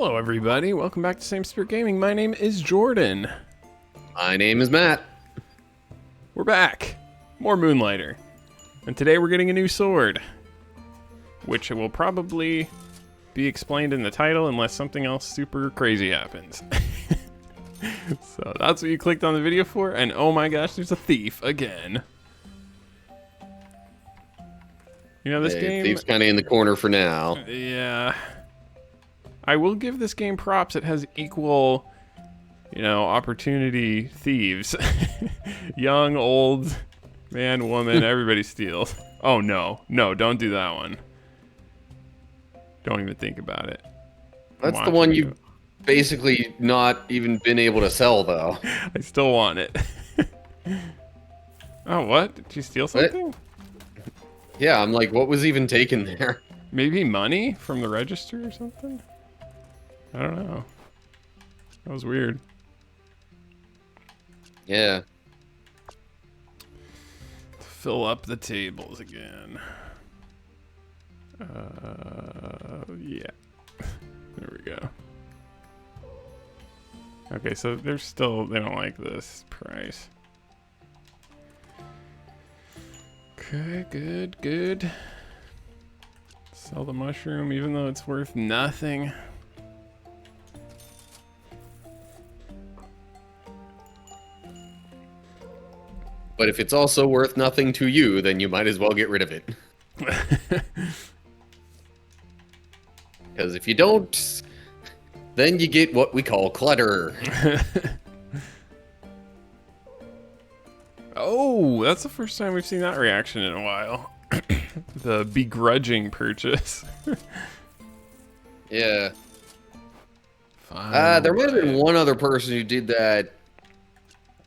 Hello, everybody. Welcome back to Same Spirit Gaming. My name is Jordan. My name is Matt. We're back. More Moonlighter. And today we're getting a new sword, which will probably be explained in the title unless something else super crazy happens. So that's what you clicked on the video for, and oh my gosh, there's a thief again. You know, this game... Thief's kind of in the corner for now. Yeah. I will give this game props. It has equal, opportunity thieves. Young, old, man, woman, everybody steals. Oh, no. No, don't do that one. Don't even think about it. That's the one you've basically not even been able to sell, though. I still want it. Oh, what? Did you steal something? What? Yeah, I'm like, what was even taken there? Maybe money from the register or something? I don't know. That was weird. Yeah. Fill up the tables again. Yeah. There we go. Okay, so they don't like this price. Okay, good. Sell the mushroom even though it's worth nothing. But if it's also worth nothing to you, then you might as well get rid of it. Because if you don't, then you get what we call clutter. Oh, that's the first time we've seen that reaction in a while. The begrudging purchase. Yeah. There might have been one other person who did that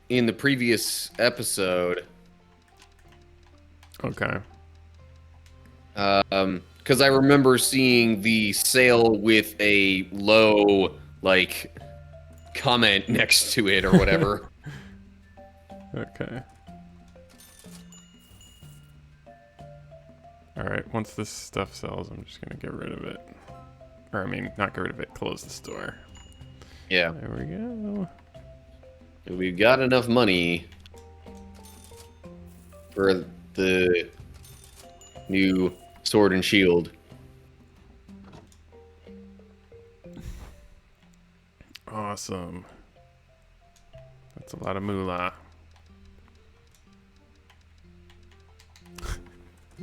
in the previous episode. Okay. Because I remember seeing the sale with a low, comment next to it or whatever. Okay. Alright, once this stuff sells, I'm just gonna get rid of it. Or, I mean, not get rid of it, close the store. Yeah. There we go. We've got enough money for the new sword and shield. Awesome. That's a lot of moolah.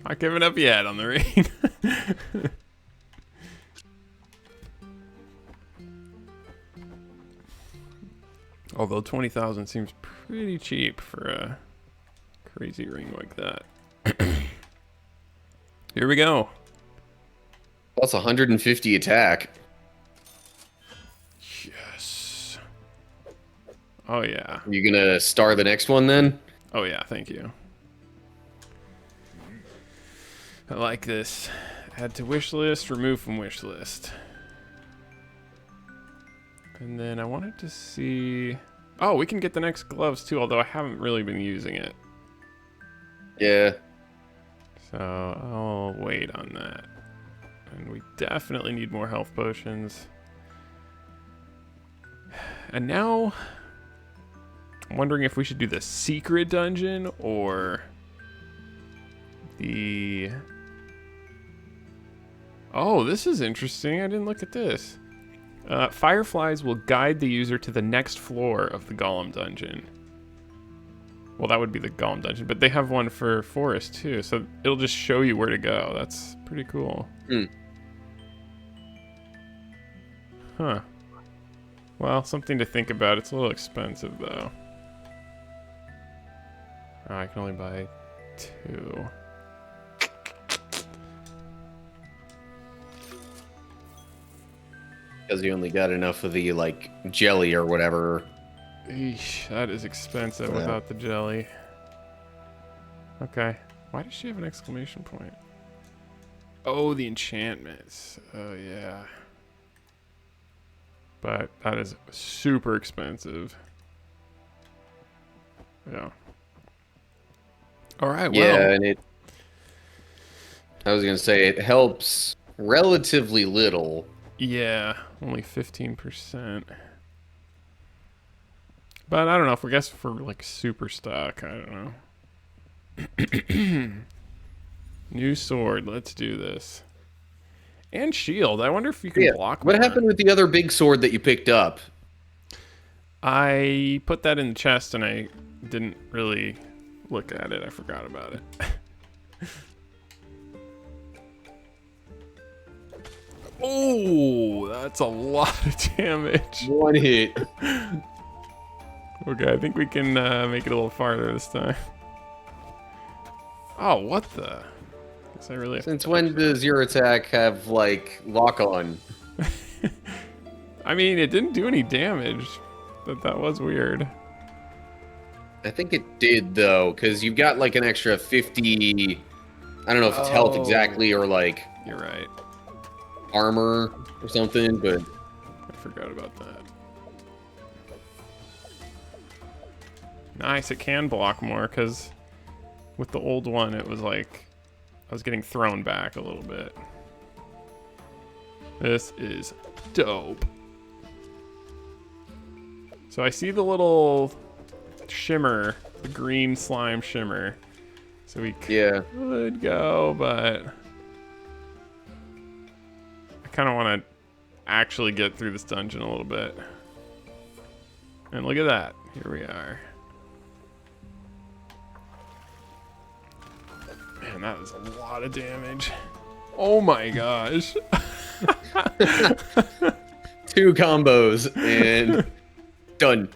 Not giving up yet on the ring. Although 20,000 seems pretty cheap for a crazy ring like that. Here we go. Plus 150 attack. Yes. Oh yeah. Are you gonna star the next one then? Oh yeah, thank you. I like this. Add to wish list, remove from wish list. And then I wanted to see... Oh, we can get the next gloves too, although I haven't really been using it. Yeah. So I'll wait on that. And we definitely need more health potions. And now, I'm wondering if we should do the secret dungeon or the... Oh, this is interesting. I didn't look at this. Fireflies will guide the user to the next floor of the Golem dungeon. Well, that would be the Golem dungeon, but they have one for Forest too, so it'll just show you where to go. That's pretty cool. Huh. Well, something to think about. It's a little expensive, though. Oh, I can only buy 2. Because you only got enough of the, jelly or whatever. Eesh, that is expensive without the jelly. Okay. Why does she have an exclamation point? Oh, the enchantments. Oh, yeah. But that is super expensive. Yeah. Alright, well. Yeah, and I was going to say, it helps relatively little Yeah, only 15%. But I don't know, if we guess for like super stock, I don't know. New sword, let's do this. And shield, I wonder if you can Yeah. block What more. happened with the other big sword that you picked up? I put that in the chest and I didn't really look at it. I forgot about it. Oh, that's a lot of damage. One hit. Okay, I think we can make it a little farther this time. Oh, what the? Guess I really have Since when does your attack have, like, lock on? I mean, it didn't do any damage, but that was weird. I think it did, though, because you've got, like, an extra 50... I don't know if it's health exactly or, like, You're right. armor or something, but... I forgot about that. Nice, it can block more, because with the old one, it was like I was getting thrown back a little bit. This is dope. So I see the little shimmer, the green slime shimmer. So we could go, but I kind of want to actually get through this dungeon a little bit. And look at that. Here we are. Man, that was a lot of damage. Oh my gosh. 2 combos and done.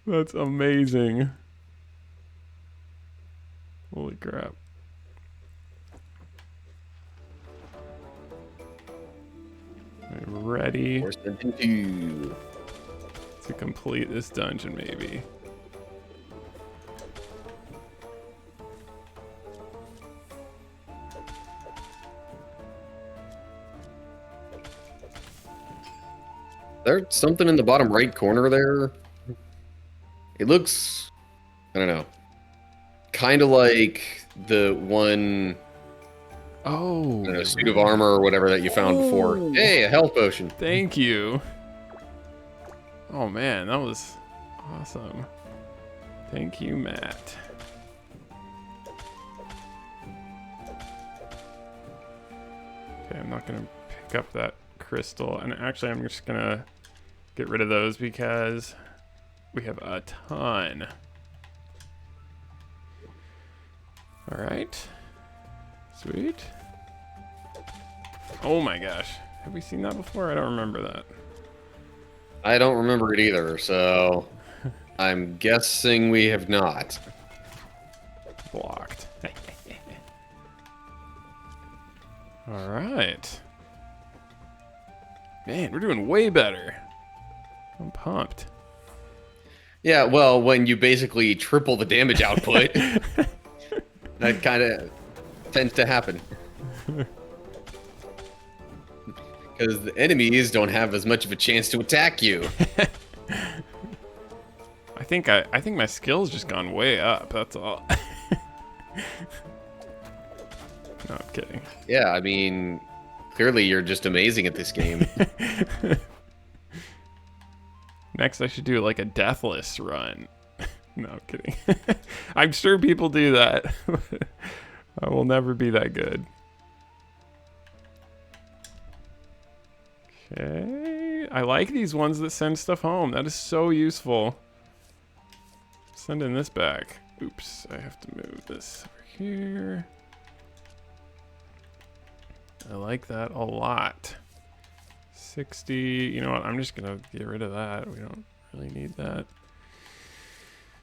That's amazing. Holy crap. I'm ready to complete this dungeon, maybe. There's something in the bottom right corner there. It looks, I don't know, kind of like the one, Oh, I don't know, suit of armor or whatever that you found before. Hey, a health potion. Thank you. Oh man, that was awesome. Thank you, Matt. Okay, I'm not gonna pick up that crystal, and actually I'm just gonna get rid of those because we have a ton. All right, sweet. Oh my gosh, have we seen that before? I don't remember that. I don't remember it either, so I'm guessing we have not. Blocked. All right. Man, we're doing way better. I'm pumped. Yeah, well, when you basically triple the damage output, that kind of tends to happen. Because the enemies don't have as much of a chance to attack you. I think my skill's just gone way up. That's all. No, I'm kidding. Yeah, I mean, clearly you're just amazing at this game. Next, I should do like a deathless run. No, I'm kidding. I'm sure people do that. I will never be that good. Okay. I like these ones that send stuff home. That is so useful. Sending this back. Oops, I have to move this over here. I like that a lot. 60, you know what, I'm just gonna get rid of that. We don't really need that.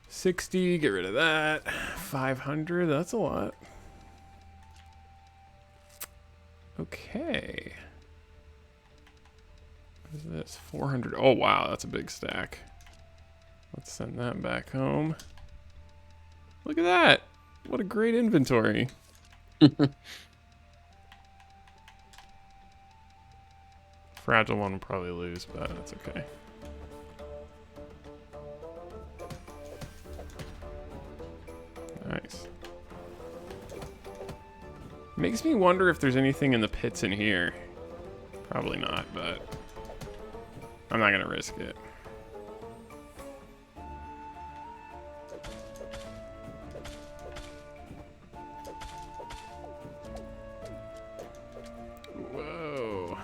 60, get rid of that. 500, that's a lot. Okay. What is this? 400, oh wow, that's a big stack. Let's send that back home. Look at that. What a great inventory. Fragile one will probably lose, but that's okay. Nice. Makes me wonder if there's anything in the pits in here. Probably not, but I'm not gonna risk it. Whoa.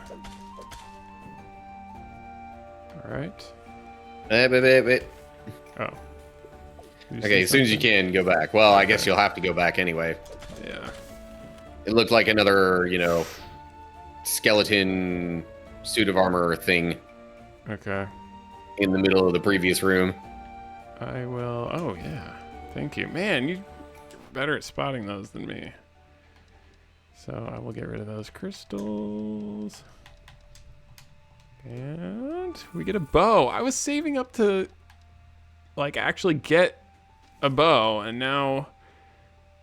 All right. Wait. Oh. Okay, as soon as you can, go back. Well, I guess you'll have to go back anyway. Yeah. It looked like another, skeleton suit of armor thing Okay. in the middle of the previous room. I will. Oh, yeah. Thank you. Man, you're better at spotting those than me. So I will get rid of those crystals. And we get a bow. I was saving up to, like, actually get a bow, and now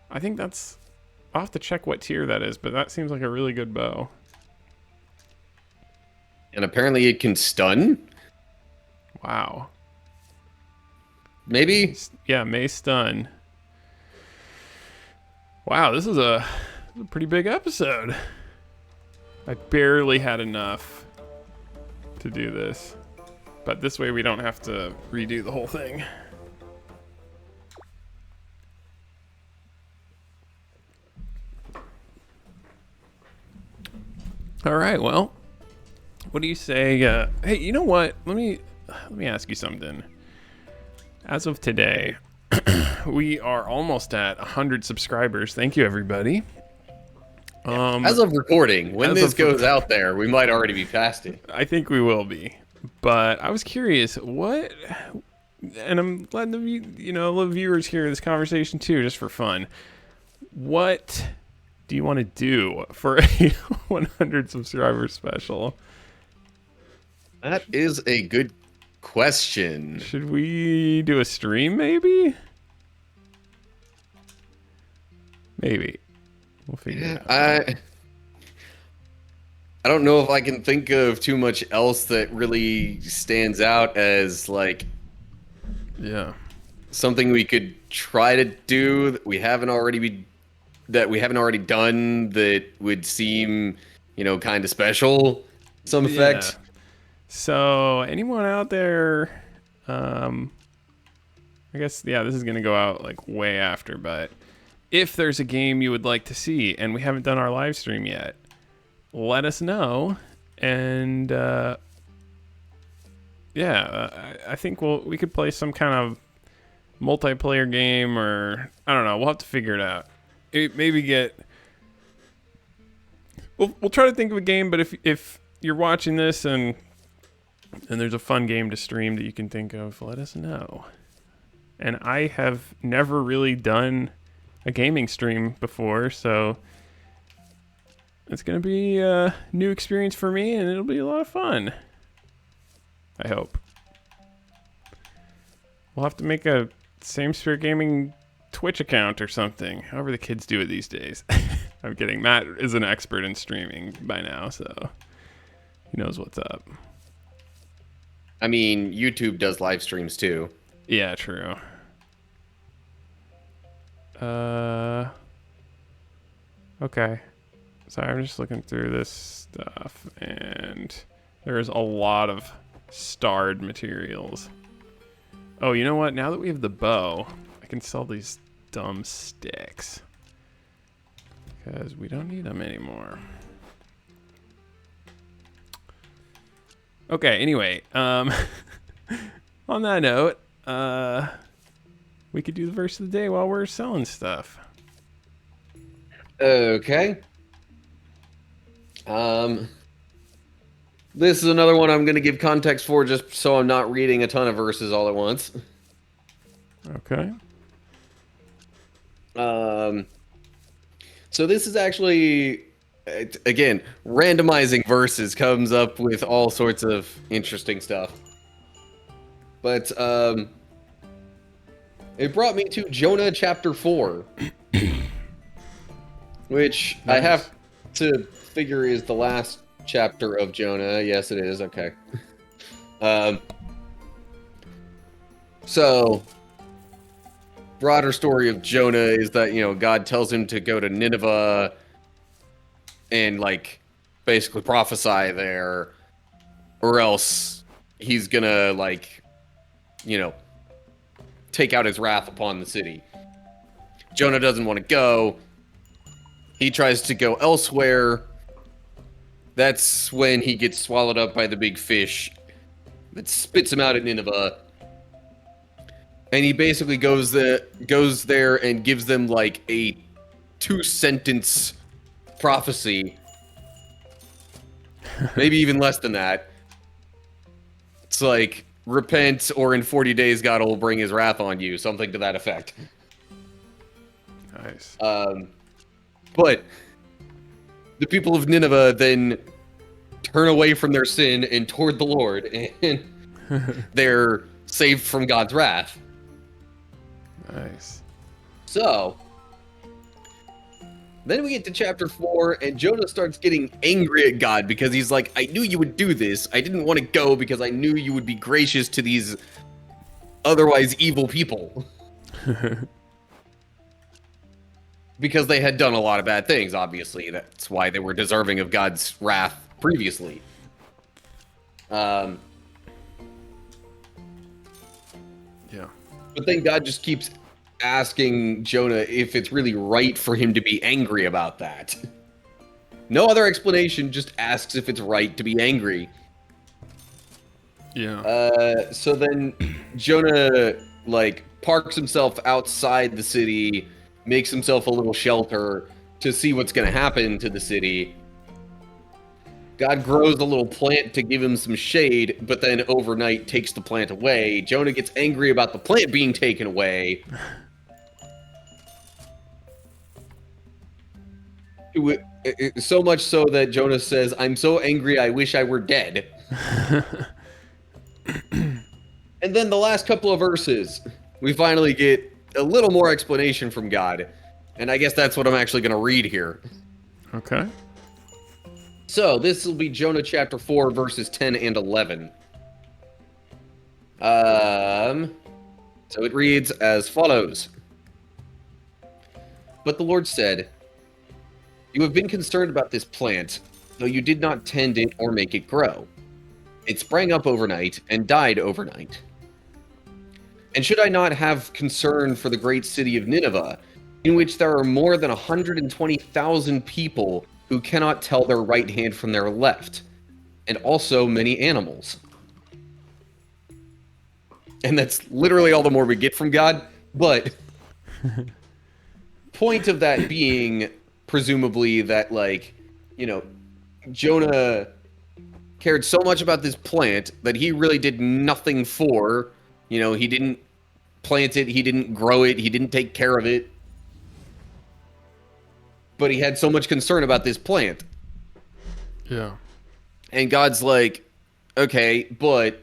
I think that's... I'll have to check what tier that is, but that seems like a really good bow. And apparently it can stun? Wow. Maybe? Yeah, may stun. Wow, this is a pretty big episode. I barely had enough to do this. But this way we don't have to redo the whole thing. All right, well, what do you say? Hey, you know what? Let me ask you something. As of today, we are almost at 100 subscribers. Thank you, everybody. As of recording, when this goes out there, we might already be past it. I think we will be. But I was curious, what, and I'm letting the viewers hear this conversation too, just for fun. What do you want to do for a 100 subscriber special? That is a good question. Should we do a stream, maybe? Maybe. We'll figure it out. I don't know if I can think of too much else that really stands out as, like, yeah, something we could try to do that we haven't already done that would seem, kind of special. Some effect. Yeah. So anyone out there, I guess, yeah, this is going to go out like way after, but if there's a game you would like to see and we haven't done our live stream yet, let us know. And I think we could play some kind of multiplayer game, or I don't know, we'll have to figure it out. We'll try to think of a game, but if you're watching this and there's a fun game to stream that you can think of, let us know. And I have never really done a gaming stream before, so it's going to be a new experience for me, and it'll be a lot of fun. I hope. We'll have to make a Same Spirit Gaming Twitch account or something, however the kids do it these days. I'm kidding. Matt is an expert in streaming by now, so he knows what's up. I mean, YouTube does live streams too. Yeah, true. Okay. Sorry, I'm just looking through this stuff, and there's a lot of starred materials. Oh, you know what? Now that we have the bow, I can sell these dumb sticks, because we don't need them anymore. Okay, anyway, on that note, we could do the verse of the day while we're selling stuff. Okay. This is another one I'm going to give context for, just so I'm not reading a ton of verses all at once. Okay. So this is actually, again, randomizing verses comes up with all sorts of interesting stuff. But, it brought me to Jonah chapter 4. Which nice. I have to figure is the last chapter of Jonah. Yes, it is. Okay. So, broader story of Jonah is that, God tells him to go to Nineveh and, basically prophesy there, or else he's gonna, like, you know, take out his wrath upon the city. Jonah doesn't want to go. He tries to go elsewhere. That's when he gets swallowed up by the big fish that spits him out at Nineveh. And he basically goes there and gives them like a 2-sentence prophecy. Maybe even less than that. It's like, repent, or in 40 days God will bring his wrath on you. Something to that effect. Nice. But the people of Nineveh then turn away from their sin and toward the Lord, and they're saved from God's wrath. Nice. So, then we get to chapter 4, and Jonah starts getting angry at God because he's like, I knew you would do this. I didn't want to go because I knew you would be gracious to these otherwise evil people. Because they had done a lot of bad things, obviously. That's why they were deserving of God's wrath previously. Yeah. But then God just keeps asking Jonah if it's really right for him to be angry about that. No other explanation, just asks if it's right to be angry. Yeah. So then Jonah, like, parks himself outside the city, makes himself a little shelter to see what's going to happen to the city. God grows a little plant to give him some shade, but then overnight takes the plant away. Jonah gets angry about the plant being taken away. So much so that Jonah says, I'm so angry I wish I were dead. And then the last couple of verses, we finally get a little more explanation from God. And I guess that's what I'm actually going to read here. Okay. So, this will be Jonah chapter 4, verses 10 and 11. So it reads as follows. But the Lord said, you have been concerned about this plant, though you did not tend it or make it grow. It sprang up overnight and died overnight. And should I not have concern for the great city of Nineveh, in which there are more than 120,000 people who cannot tell their right hand from their left, and also many animals? And that's literally all the more we get from God, but point of that being, presumably, that, like, you know, Jonah cared so much about this plant that he really did nothing for. You know, he didn't plant it, he didn't grow it, he didn't take care of it. But he had so much concern about this plant. Yeah. And God's like, okay, but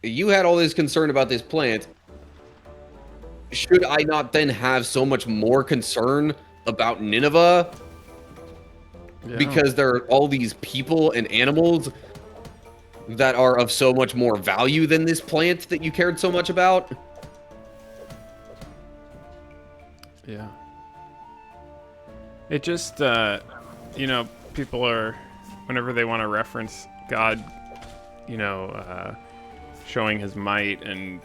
you had all this concern about this plant. Should I not then have so much more concern about Nineveh? Yeah. Because there are all these people and animals that are of so much more value than this plant that you cared so much about? Yeah. It just, you know, people are, whenever they want to reference God, you know, showing his might and,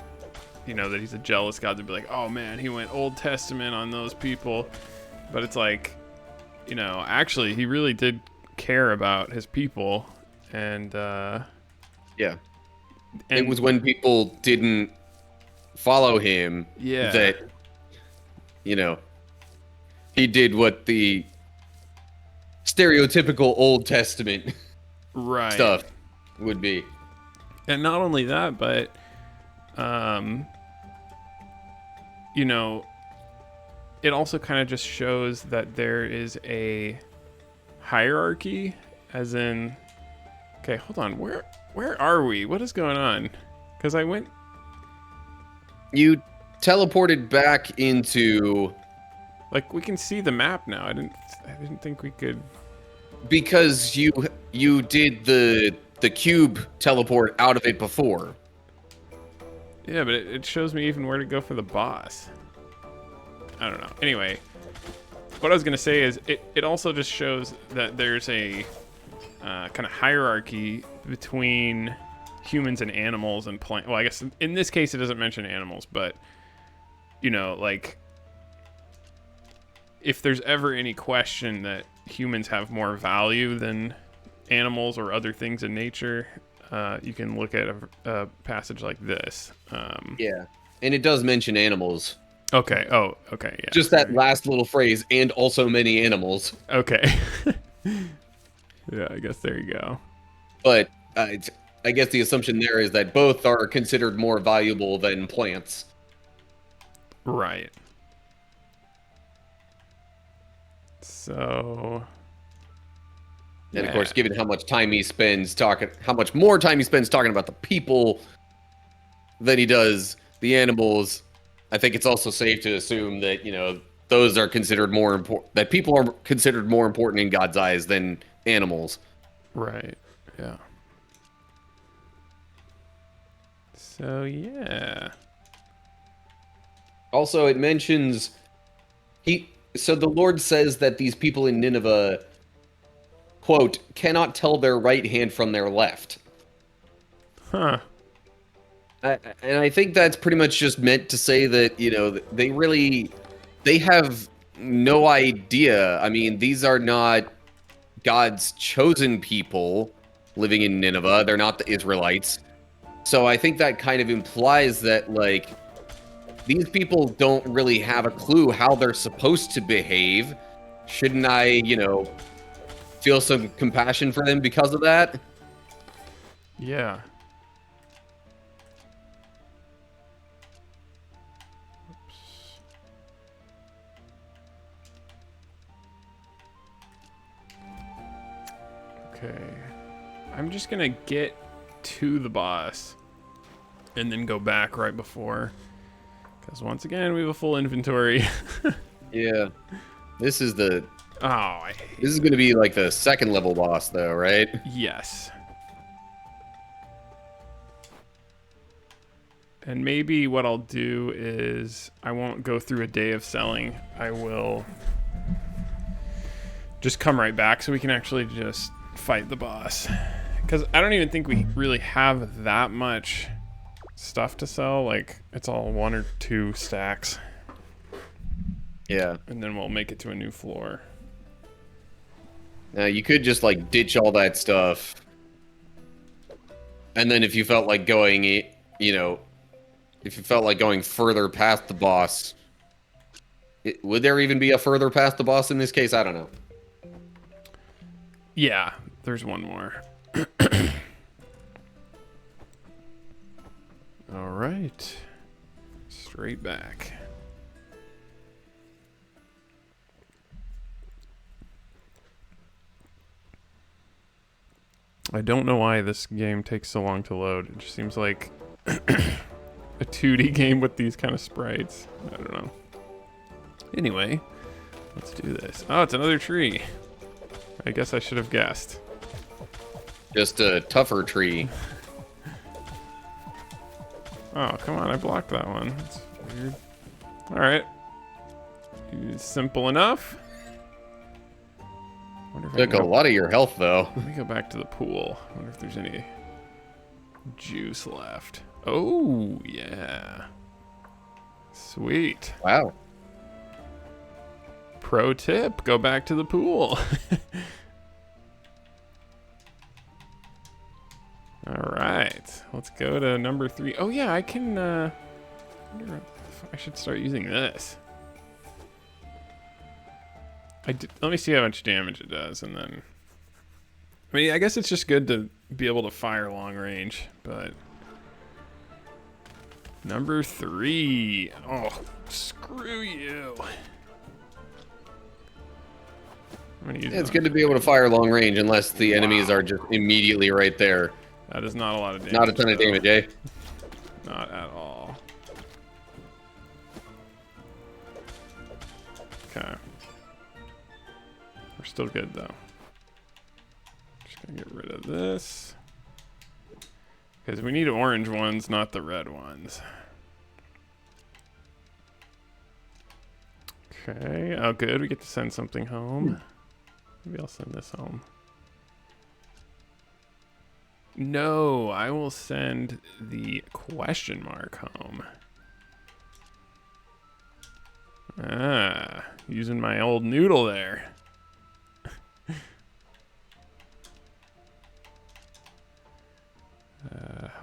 you know, that he's a jealous God, they'd be like, oh man, he went Old Testament on those people. But it's like, you know, actually, he really did care about his people. And, yeah. It was when people didn't follow him that, you know, he did what the stereotypical Old Testament stuff would be. And not only that, but, you know, it also kind of just shows that there is a hierarchy, as in, okay, hold on, where are we? What is going on? Because I went... You teleported back into... Like, we can see the map now. I didn't think we could... Because you did the cube teleport out of it before. Yeah, but it shows me even where to go for the boss. I don't know. Anyway, what I was gonna say is it also just shows that there's a kind of hierarchy between humans and animals and plant. Well, I guess in this case it doesn't mention animals, but you know, like if there's ever any question that humans have more value than animals or other things in nature, you can look at a passage like this. Yeah, and it does mention animals. Okay. Oh, okay. Yeah. Just that last little phrase, and also many animals. Okay. Yeah, I guess there you go. But I guess the assumption there is that both are considered more valuable than plants. Right. So. And of course, given how much time he spends talking, how much more time he spends talking about the people than he does the animals, I think it's also safe to assume that, you know, those are considered more important, that people are considered more important in God's eyes than animals. Right. Yeah. So, yeah. Also, it mentions so the Lord says that these people in Nineveh, quote, cannot tell their right hand from their left. Huh. And I think that's pretty much just meant to say that, you know, they have no idea. I mean, these are not God's chosen people living in Nineveh. They're not the Israelites. So I think that kind of implies that, like, these people don't really have a clue how they're supposed to behave. Shouldn't I, you know, feel some compassion for them because of that? Yeah. Okay. I'm just gonna get to the boss and then go back right before, because once again we have a full inventory. Yeah. This is the Oh, this is going to be like the second level boss though, right? yes. And maybe what I'll do is I won't go through a day of selling. I will just come right back so we can actually just fight the boss. Because I don't even think we really have that much stuff to sell. Like, it's all 1 or 2 stacks. Yeah. And then we'll make it to a new floor. Now, you could just, like, ditch all that stuff. And then if you felt like going, you know, if you felt like going further past the boss, would there even be a further past the boss in this case? I don't know. Yeah, there's one more. All right. Straight back. I don't know why this game takes so long to load. It just seems like a 2D game with these kind of sprites. I don't know. Anyway, let's do this. Oh, it's another tree. I guess I should have guessed. Just a tougher tree. Oh, come on. I blocked that one. That's weird. All right. Simple enough. Wonder if I Took can a lot of your health, though. Let me go back to the pool. Wonder if there's any juice left. Oh, yeah. Sweet. Wow. Pro tip, go back to the pool. All right, let's go to number 3. Oh yeah, I can, wonder if I should start using this. Let me see how much damage it does, and then, I mean, I guess it's just good to be able to fire long range, but number 3. Oh, screw you. It's good to be able to fire long range unless the enemies are just immediately right there. That is not a lot of damage. Not a ton of damage, eh? Not at all. Okay. We're still good though. Just gonna get rid of this. Because we need orange ones, not the red ones. Okay. Oh, good. We get to send something home. Maybe I'll send this home. No, I will send the question mark home. Ah, using my old noodle there.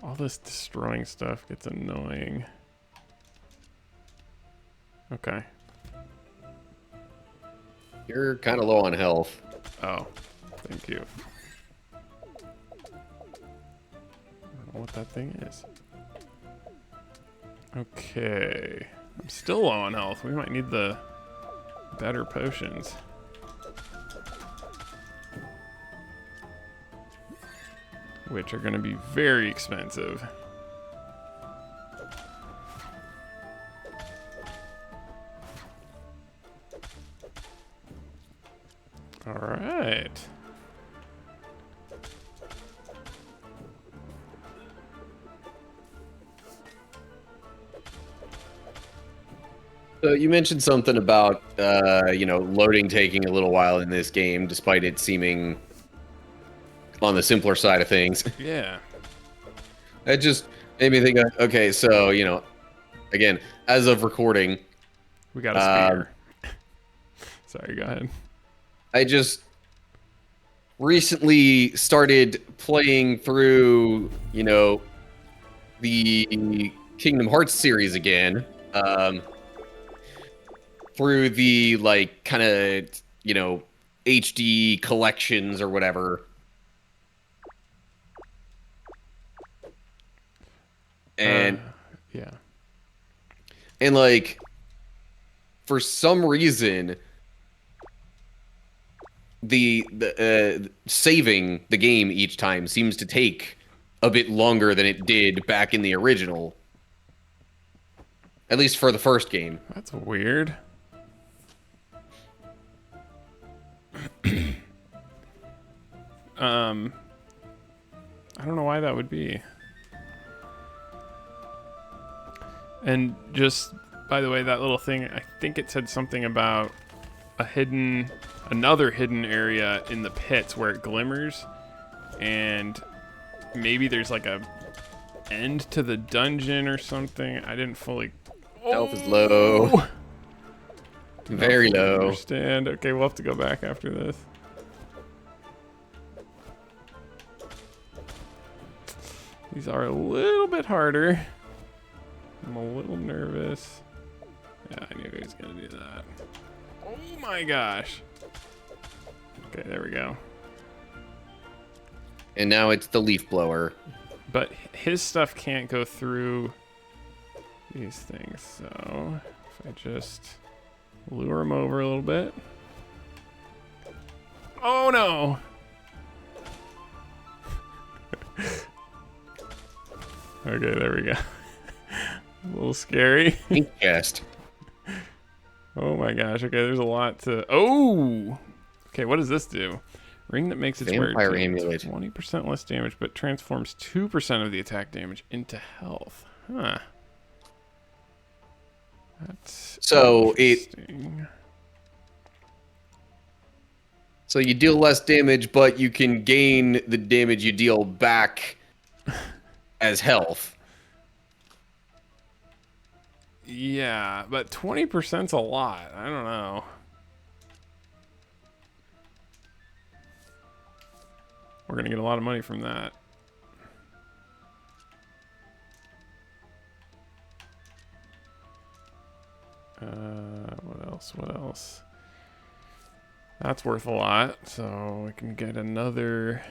All this destroying stuff gets annoying. Okay. You're kind of low on health. Oh, thank you. I don't know what that thing is. Okay. I'm still low on health. We might need the better potions. Which are going to be very expensive. All right. So you mentioned something about, loading taking a little while in this game, despite it seeming on the simpler side of things. Yeah. That just made me think, okay, so, again, as of recording, We got a spear. Sorry, go ahead. I just recently started playing through, the Kingdom Hearts series again. Through the, kind of, HD collections or whatever. And, Yeah. and for some reason, the saving the game each time seems to take a bit longer than it did back in the original. At least for the first game. That's weird. I don't know why that would be. And just, by the way, that little thing, I think it said something about another hidden area in the pits where it glimmers. And maybe there's like a end to the dungeon or something. I didn't fully... Health is low. Very low. Understand. Okay, we'll have to go back after this. These are a little bit harder. I'm a little nervous. Yeah, I knew he was gonna do that. Oh my gosh. Okay, there we go. And now it's the leaf blower. But his stuff can't go through these things, so if I just lure him over a little bit. Oh no! Okay, there we go. A little scary. Ink chest. Oh my gosh, okay, there's a lot to... Oh! Okay, what does this do? Ring that makes its wear Vampire amulet. 20% less damage, but transforms 2% of the attack damage into health. Huh. That's So interesting. So you deal less damage, but you can gain the damage you deal back as health. Yeah, but 20%'s a lot. I don't know. We're gonna get a lot of money from that. What else? What else? That's worth a lot. So we can get another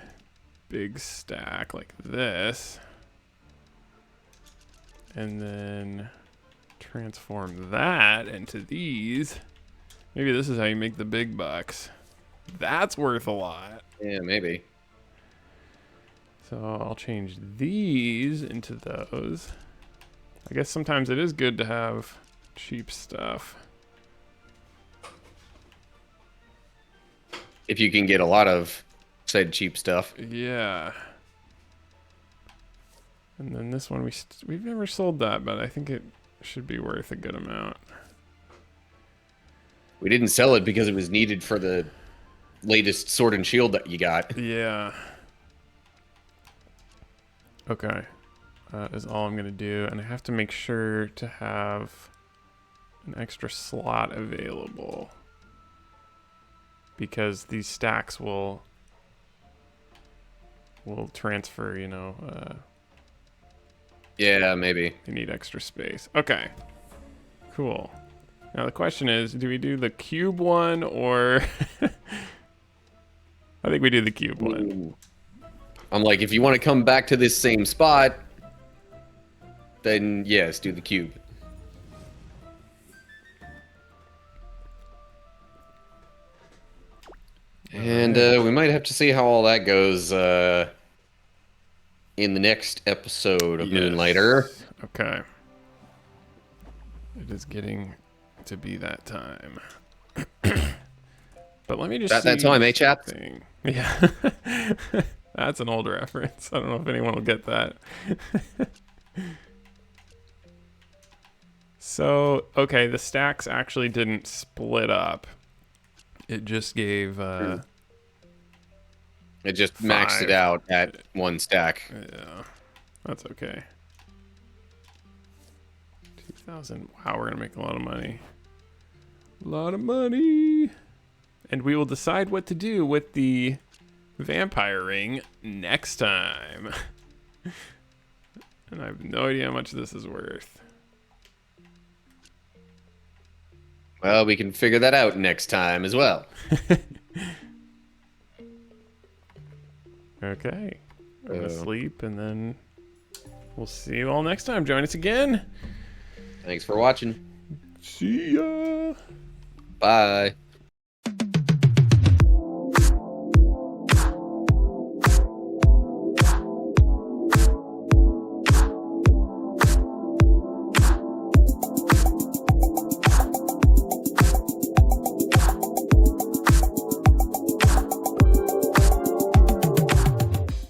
big stack like this. And then transform that into these. Maybe this is how you make the big bucks. That's worth a lot. Yeah, maybe. So I'll change these into those. I guess sometimes it is good to have cheap stuff. If you can get a lot of said cheap stuff. Yeah. And then this one, we've never sold that, but I think it should be worth a good amount. We didn't sell it because it was needed for the latest sword and shield that you got. Yeah. Okay. That is all I'm going to do. And I have to make sure to have an extra slot available. Because these stacks will transfer, you know. Yeah, maybe. They need extra space. Okay. Cool. Now the question is, do we do the cube one or... I think we do the cube one. Ooh. I'm like, if you want to come back to this same spot, then yes, do the cube. And we might have to see how all that goes in the next episode of Moonlighter. Okay. It is getting to be that time. But let me just That time, eh, chap? thing. Yeah. That's an old reference. I don't know if anyone will get that. So, okay, the stacks actually didn't split up. It just gave It just maxed it 5. out at 1 stack. Yeah. That's okay. 2,000. Wow, we're going to make a lot of money. A lot of money. And we will decide what to do with the vampire ring next time. And I have no idea how much this is worth. Well, we can figure that out next time as well. Okay. I'm going to sleep, and then we'll see you all next time. Join us again. Thanks for watching. See ya. Bye.